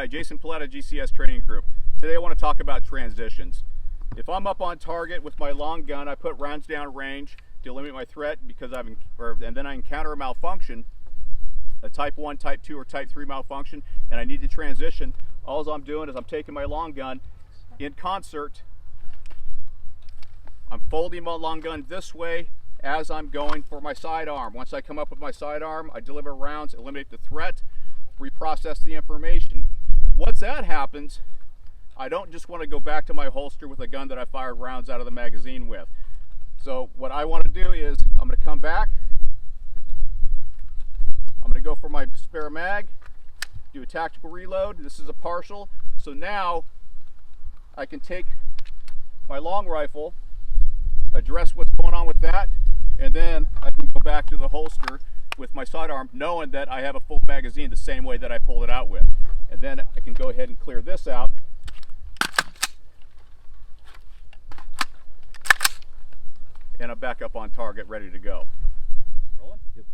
Hi, Jason Paletta, GCS Training Group. Today I want to talk about transitions. If I'm up on target with my long gun, I put rounds down range to limit my threat because and then I encounter a malfunction, a type 1, type 2, or type 3 malfunction, and I need to transition. All I'm doing is I'm taking my long gun in concert. I'm folding my long gun this way as I'm going for my sidearm. Once I come up with my sidearm, I deliver rounds, eliminate the threat, reprocess the information. Once that happens, I don't just want to go back to my holster with a gun that I fired rounds out of the magazine with. So what I want to do is I'm going to come back, I'm going to go for my spare mag, do a tactical reload. This is a partial, so now I can take my long rifle, address what's going on with that, and then I can go back to the holster with my sidearm, knowing that I have a full magazine the same way that I pulled it out with. And then I can go ahead and clear this out. And I'm back up on target, ready to go. Rolling? Yep.